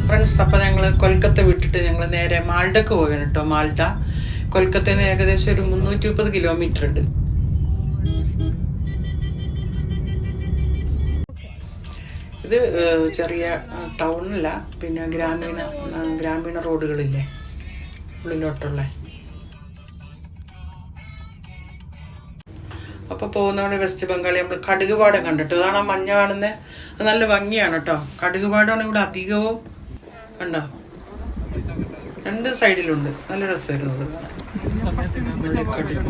Friends, അപ്പോൾ ഞങ്ങൾ കൊൽക്കത്ത വിട്ടിട്ട് ഞങ്ങൾ നേരെ മാൾഡക്ക് പോവുകയാണ് കേട്ടോ. മാൾഡ കൊൽക്കത്തയിൽ നിന്ന് ഏകദേശം ഒരു 330 കിലോമീറ്റർ ഉണ്ട്. ഇത് ചെറിയ ടൗണില്ല, പിന്നെ ഗ്രാമീണ റോഡുകളില്ലേ ഉള്ളിലോട്ടുള്ള. അപ്പോൾ പോകുന്നതാണ് വെസ്റ്റ് ബംഗാളിൽ നമ്മൾ കടുക് പാടം കണ്ടിട്ട്. അതാണ് ആ മഞ്ഞ കാണുന്നത്. അത് നല്ല ഭംഗിയാണ് കേട്ടോ. കടുക് പാടമാണ് ഇവിടെ അധികവും. കണ്ടോ, രണ്ട് സൈഡിലുണ്ട്. നല്ല രസമായിരുന്നു അത് കാണാൻ. കടുക്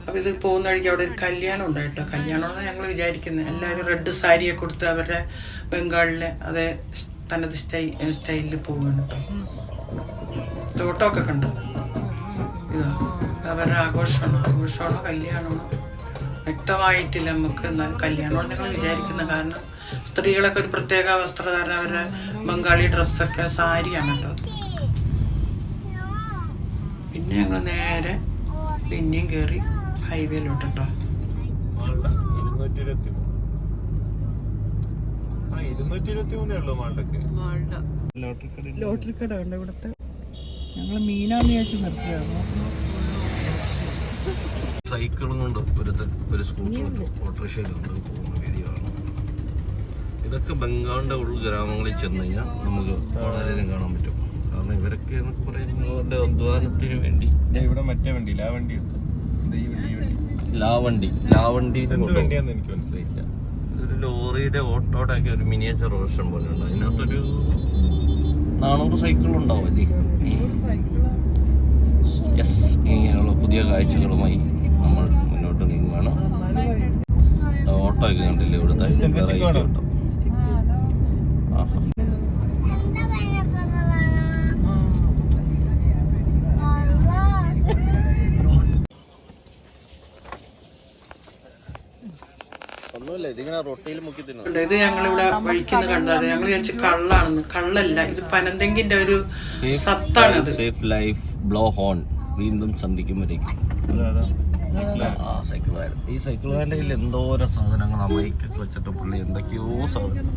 അപ്പോൾ ഇത് പോകുന്ന വഴിക്ക് അവിടെ ഒരു കല്യാണം ഉണ്ടായിട്ടോ. കല്യാണമെന്ന് ഞങ്ങൾ വിചാരിക്കുന്നത്. എല്ലാവരും റെഡ് സാരിയൊക്കെ കൊടുത്ത് അവരുടെ ബംഗാളിലെ അതേ തനത് സ്റ്റൈലിൽ പോവുകയാണ് കേട്ടോ. തോട്ടമൊക്കെ കണ്ടു. ഇതാ അവരുടെ ആഘോഷമാണോ കല്യാണമാണോ വ്യക്തമായിട്ടില്ല നമുക്ക്. എന്നാലും കല്യാണമെന്ന് ഞങ്ങൾ വിചാരിക്കുന്നത്. കാരണം സ്ത്രീകളൊക്കെ ഒരു പ്രത്യേക വസ്ത്രധാരണം, അവരുടെ ബംഗാളി ഡ്രസ്സൊക്കെ സാരിയാണ് കേട്ടോ. പിന്നെ ഞങ്ങൾ നേരെ പിന്നെയും കയറി ഹൈവേയിലോട്ട് കേട്ടോ. ലോട്ടറി കട ഉണ്ട് ഇവിടുത്തെ. ഞങ്ങൾ മീനാന്ന് വിചാരിച്ച് നിർത്തുകയാണ്. സൈക്കിളും കൊണ്ട് ഒരു സ്കൂട്ടറുണ്ട്, ഓട്ടോറിക്ഷയിലുണ്ട് പോകുന്ന വീഡിയോ ആണ്. ഇതൊക്കെ ബംഗാളിന്റെ ഉൾഗ്രാമങ്ങളിൽ ചെന്ന് കഴിഞ്ഞാൽ നമുക്ക് വളരെയധികം കാണാൻ പറ്റും. കാരണം ഇവരൊക്കെ എന്നൊക്കെ പറയുന്നത് അവരുടെ അധ്വാനത്തിന് വേണ്ടി. ഇവിടെ മറ്റേ വണ്ടി ലാവണ്ടി എനിക്ക് മനസ്സിലായില്ല. ഇതൊരു ലോറിയുടെ ഓട്ടോയുടെ ഒക്കെ ഒരു മിനിയേച്ചർ വേർഷൻ പോലെ ഉണ്ട്. അതിനകത്തൊരു 400 സൈക്കിളുണ്ടാവും അല്ലേ. യെസ്, ഇങ്ങനെയുള്ള പുതിയ കാഴ്ചകളുമായി നമ്മൾ മുന്നോട്ട് നീങ്ങുകയാണ്. ഓട്ടോ ഒക്കെ കണ്ടില്ലേ ഇവിടുത്തെ വെറൈറ്റി ഓട്ടോ. ആഹാ, ഇത് ഞങ്ങളിവിടെ വഴിക്കുന്ന കണ്ടത്. ഞങ്ങൾ വിചാരിച്ച കള്ളാണെന്ന്. കള്ളല്ല, ഇത് പനന്തെങ്കിന്റെ ഒരു സത്താണത്. സേഫ് ലൈഫ് ബ്ലോ ഹോൺ, വീണ്ടും സന്ധിക്കുമ്പോഴേക്കും. ഈ സൈക്കിൾ വാൻ്റെ കയ്യിൽ എന്തോരോ സാധനങ്ങളാണ്. മൈക്കൊക്കെ വെച്ചിട്ട് പുള്ളി എന്തൊക്കെയോ സാധനം,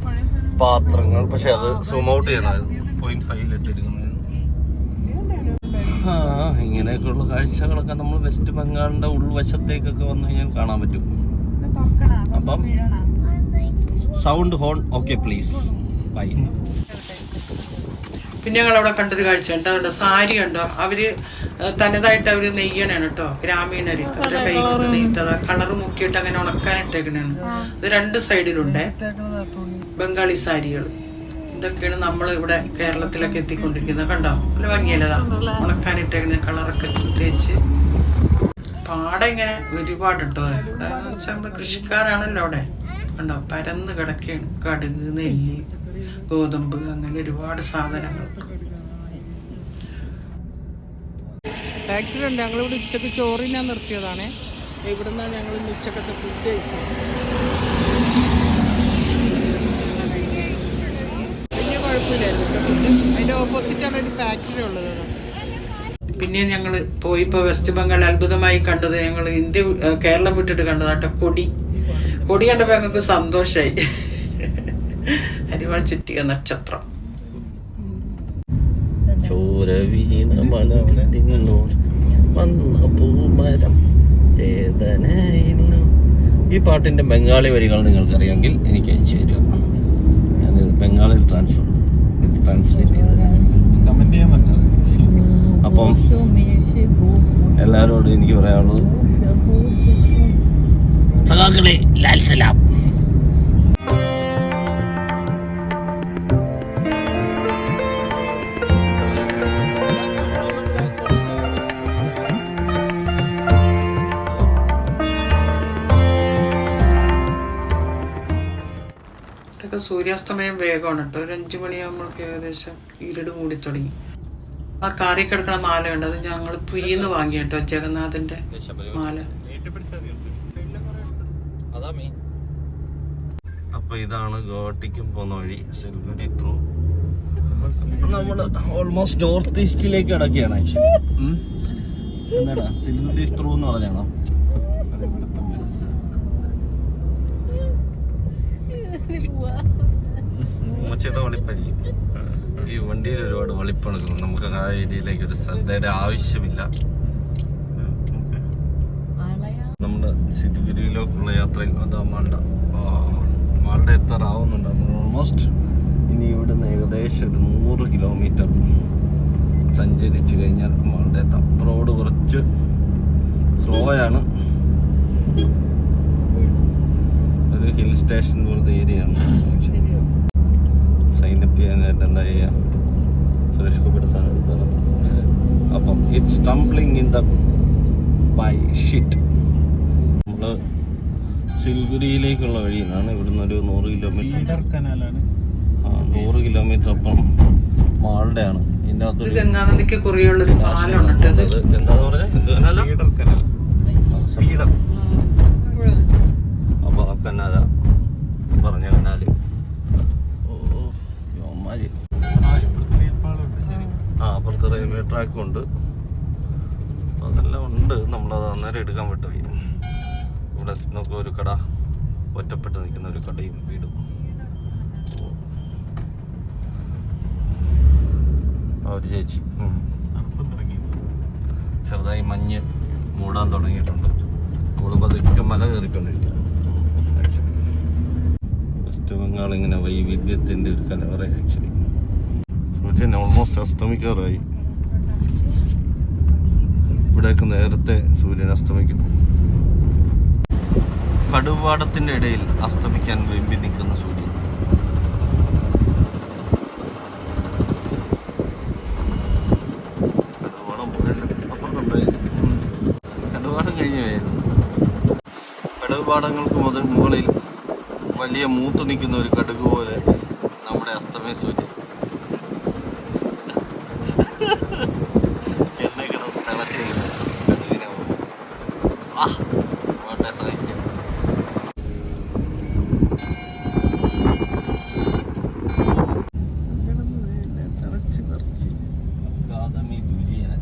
പാത്രങ്ങൾ. പക്ഷെ അത് സൂം ഔട്ട് ചെയ്യണം. 0.5 ഇട്ടിരിക്കുന്നത്. ഇങ്ങനെയൊക്കെയുള്ള കാഴ്ചകളൊക്കെ നമ്മൾ വെസ്റ്റ് ബംഗാളിന്റെ ഉൾവശത്തേക്കൊക്കെ വന്നു കഴിഞ്ഞാൽ കാണാൻ പറ്റും. അപ്പം sound horn okay please bye. പിന്നെ ഞങ്ങൾ അവിടെ കണ്ടൊരു കാഴ്ച കണ്ടോ, സാരി കണ്ടോ. അവര് തനതായിട്ട് അവര് നെയ്യണാണ് കേട്ടോ. ഗ്രാമീണര് അവരുടെ കൈ കൊണ്ട് നെയ്ത്തത് കളറ് മുക്കിയിട്ട് അങ്ങനെ ഉണക്കാനിട്ടേക്കണാണ്. ഇത് രണ്ട് സൈഡിലുണ്ട് ബംഗാളി സാരികൾ. ഇതൊക്കെയാണ് നമ്മൾ ഇവിടെ കേരളത്തിലൊക്കെ എത്തിക്കൊണ്ടിരിക്കുന്നത്. കണ്ടോ, നല്ല ഭംഗിയല്ലതാ ഉണക്കാനിട്ടേക്കുന്ന കളറൊക്കെ തേച്ച്. പാടം ഇങ്ങനെ ഒരുപാടുണ്ടോ. ഇവിടെ വെച്ചാൽ നമ്മുടെ കൃഷിക്കാരാണല്ലോ അവിടെ. കണ്ടോ, പരന്ന് കിടക്കുകയാണ്. കടുക്, നെല്ല്, ഗോതമ്പ്, അങ്ങനെ ഒരുപാട് സാധനങ്ങൾ. ഫാക്ടറി ഉണ്ട്. ഞങ്ങളിവിടെ ഉച്ചക്ക് ചോറിനാൻ നിർത്തിയതാണ്. ഇവിടെ നിന്നാണ് ഞങ്ങൾ ഉച്ചക്കത്തെ ഫുഡ് കഴിച്ചത്. വലിയ കുഴപ്പമില്ലായിരുന്നു ഫുഡ്. അതിൻ്റെ ഓപ്പോസിറ്റാണ് ഒരു ഫാക്ടറി ഉള്ളത്. പിന്നെ ഞങ്ങൾ പോയിപ്പോൾ വെസ്റ്റ് ബംഗാൾ അത്ഭുതമായി കണ്ടത്, ഞങ്ങൾ കേരളം വിട്ടിട്ട് കണ്ടതാട്ടോ കൊടി കണ്ടപ്പോൾ ഞങ്ങൾക്ക് സന്തോഷമായി. അരിവാൾ ചുറ്റിയ നക്ഷത്രം. ഈ പാട്ടിന്റെ ബംഗാളി വരികൾ നിങ്ങൾക്കറിയാമെങ്കിൽ എനിക്ക് അയച്ചു തരിക. ഞാനിത് ബംഗാളിൽ ട്രാൻസ്ലേറ്റ് ചെയ്ത് കമന്റ് ചെയ്യാൻ പറ്റുന്നത്. അപ്പം എല്ലാവരോടും എനിക്ക് പറയാനുള്ളത്, സഖാക്കളെ ലാൽ സലാം. സൂര്യാസ്തമയം വേഗമാണ് കേട്ടോ. ഒരു 5 മണിയാകുമ്പോഴേക്ക് ഏകദേശം ഇരുട് മൂടി തുടങ്ങി. ആ കാറി കിടക്കണ മാല ഉണ്ട്. അത് ഞങ്ങൾ പുരിന്ന് വാങ്ങിയ കേട്ടോ, ജഗന്നാഥന്റെ മാല. അപ്പൊ ഇതാണ് ഗോവട്ടിക്കും പോകുന്ന വഴി. സിൽഗുരി ത്രൂ നമ്മൾ ഓൾമോസ്റ്റ് നോർത്ത് ഈസ്റ്റിലേക്ക് കിടക്കുകയാണ്. ആക്ച്വലി എന്താടാ സിൽഗുരി ത്രൂ എന്ന് പറഞ്ഞാണോ? താല്പര്യം. ഈ വണ്ടിയിൽ ഒരുപാട് വളിപ്പണക്കുന്നു. നമുക്ക് ആ രീതിയിലേക്ക് ഒരു ശ്രദ്ധയുടെ ആവശ്യമില്ല. നമ്മുടെ സിലിഗുരിയിലേക്കുള്ള യാത്രയിൽ അതാ മാൾഡ എത്താറാവുന്നുണ്ട്. നമ്മൾ ഓൾമോസ്റ്റ് ഇനി ഇവിടുന്ന് ഏകദേശം ഒരു 100 കിലോമീറ്റർ സഞ്ചരിച്ച് കഴിഞ്ഞാൽ മാൾഡ എത്താം. റോഡ് കുറച്ച് സ്ലോ ആണ്. ഒരു ഹിൽ സ്റ്റേഷൻ പോലത്തെ ഏരിയ ആണ്. സൈനപ്പ് ചെയ്യാനായിട്ട് എന്താ ചെയ്യുക, സുരേഷ് ഗോപിയുടെ സാധനം എടുത്താൽ അപ്പം it's stumbling in the by shit. നമ്മൾ സിൽഗുരിയിലേക്കുള്ള വഴിയിലാണ്. ഇവിടുന്ന് ഒരു 100 കിലോമീറ്റർ. 100 കിലോമീറ്റർ അപ്പം മാൾഡയാണ്. ഇതിൻ്റെ അകത്ത് ഗംഗാനദിക്ക് കുറിയുള്ളൊരു പാലമാണ്. എന്താന്ന് പറഞ്ഞാൽ അപ്പൊ ആ കനാല പറഞ്ഞ കനാല്. അപ്പുറത്ത് റെയിൽവേ ട്രാക്കും ഉണ്ട്. അതെല്ലാം ഉണ്ട്. നമ്മളത് അന്നേരം എടുക്കാൻ വിട്ടുപോയി. ഇവിടെ നമുക്ക് ഒരു കട, ഒറ്റപ്പെട്ട് നിൽക്കുന്ന ഒരു കടയും വീടും. ഒരു ചേച്ചി ചെറുതായി മഞ്ഞ് മൂടാൻ തുടങ്ങിയിട്ടുണ്ട്. നമ്മൾ പതുക്കെ മല കയറിക്കൊണ്ടിരിക്കുകയാണ്. വെസ്റ്റ് ബംഗാൾ ഇങ്ങനെ വൈവിധ്യത്തിൻ്റെ ഒരു കലവറ. ആക്ച്വലി സൂര്യൻ ഓൾമോസ്റ്റ് അസ്തമിക്കാറായി. ഇവിടെയൊക്കെ നേരത്തെ സൂര്യൻ അസ്തമിക്കും. കടുവാടത്തിൻ്റെ ഇടയിൽ അസ്തമിക്കാൻ വെമ്പി നിൽക്കുന്ന സൂര്യൻ. കടുവാടം കടുവാടം കഴിഞ്ഞു പോയായിരുന്നു. കടുവാടങ്ങൾക്ക് മുകളിൽ വലിയ മൂത്ത് നിൽക്കുന്ന ഒരു കടുക് പോലെ നമ്മുടെ അസ്തമയ സൂര്യൻ എണ്ണ തിളച്ച് കടുകിനെ വളരെ സഹിക്കാം. തിളച്ച് കുറച്ച് അക്കാദമി ദുരിയാൻ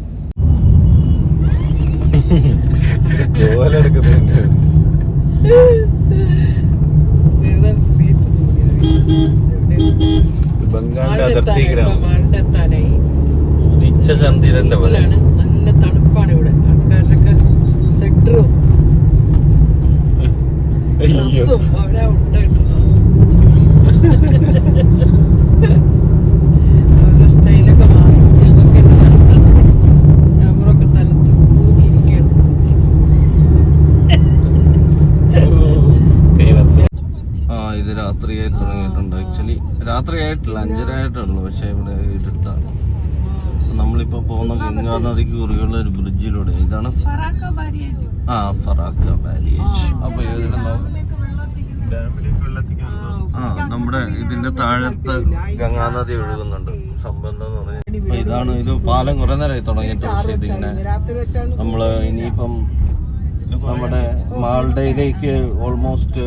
ബംഗാളിന്റെ അതിർത്തി ഗ്രാമം. ഉദിച്ച ചന്ദ്രന്റെ പോലെ. നല്ല തണുപ്പാണ് ഇവിടെ. ആൾക്കാരുടെയൊക്കെ സെക്ടറും ഡ്രസ്സും അവിടെ ഉണ്ടായിട്ടുള്ളത്. അവരുടെ സ്റ്റൈലൊക്കെ മാറി. ഞങ്ങൾക്ക് എന്നെ തണുപ്പാണ്. ഞങ്ങളൊക്കെ തണുത്ത് ഭൂമിയിരിക്കുകയാണ്. ഇത് രാത്രിയായി തുടങ്ങിയിട്ടുണ്ട്. ആക്ച്വലി രാത്രിയായിട്ടില്ല, 5:30 ആയിട്ടുള്ളൂ. പക്ഷെ ഇവിടെ ഇരുട്ടാണ്. നമ്മളിപ്പോ പോകുന്ന ഗംഗാ നദിക്ക് കുറുകെയുള്ള ഒരു ബ്രിഡ്ജിലൂടെ. ഇതാണ് ഫറാക്ക ബാരിയേജ്. അപ്പൊ ഇതിനെ നമ്മുടെ ഇതിന്റെ താഴത്ത് ഗംഗാ നദി ഒഴുകുന്നുണ്ട്. സംബന്ധം എന്ന് പറഞ്ഞാൽ ഇതാണ്. ഇത് പാലം കുറെ നേരമായി തുടങ്ങിയിട്ട്. പക്ഷെ ഇതിങ്ങനെ നമ്മള് ഇനിയിപ്പം നമ്മുടെ മാൾഡയിലേക്ക് ഓൾമോസ്റ്റ്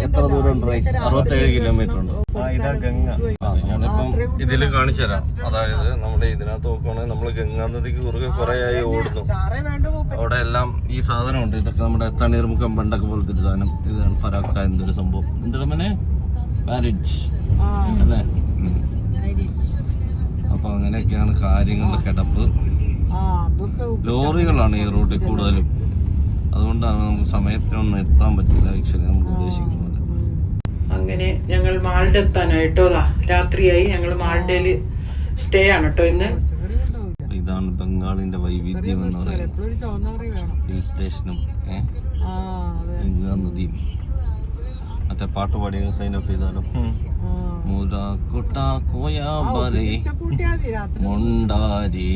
എത്ര ദൂരം ഉണ്ട്? 67 കിലോമീറ്റർ ഉണ്ട്. ഞാനിപ്പം ഇതിൽ കാണിച്ചു തരാം. അതായത് നമ്മുടെ ഇതിനകത്ത് നോക്കുകയാണെങ്കിൽ നമ്മൾ ഗംഗാ നദിക്ക് കുറുകെ കുറെ ആയി ഓടുന്നു. അവിടെ എല്ലാം ഈ സാധനം ഉണ്ട്. ഇതൊക്കെ നമ്മുടെ തണ്ണീർമുക്കം പണ്ടൊക്കെ പോലത്തെ ഒരു സാധനം. ഇതാണ് ഫറാക്ക എന്തൊരു സംഭവം. എന്താണ് പിന്നെ ബാരേജ് അല്ലേ? അപ്പൊ അങ്ങനെയൊക്കെയാണ് കാര്യങ്ങളുടെ കിടപ്പ്. ലോറികളാണ് ഈ റൂട്ടിൽ കൂടുതലും. അതുകൊണ്ടാണ് നമുക്ക് സമയത്തിനൊന്നും എത്താൻ പറ്റില്ല. ആക്ച്വലി നമ്മൾ ഉദ്ദേശിക്കുന്നത്. അങ്ങനെ ഞങ്ങൾ മാൾഡ എത്താനായിട്ടോ. രാത്രിയായി. ഞങ്ങൾ മാൾഡയില് സ്റ്റേ ആണ് കേട്ടോ ഇന്ന്. ഇതാണ് ബംഗാളിന്റെ വൈവിധ്യം എന്ന് പറയുന്നത്. ഹിൽ സ്റ്റേഷനും ഗംഗാ നദിയും. മറ്റേ പാട്ട് പാടിയ സൈൻ ഓഫ് ചെയ്താലും മുണ്ടാരി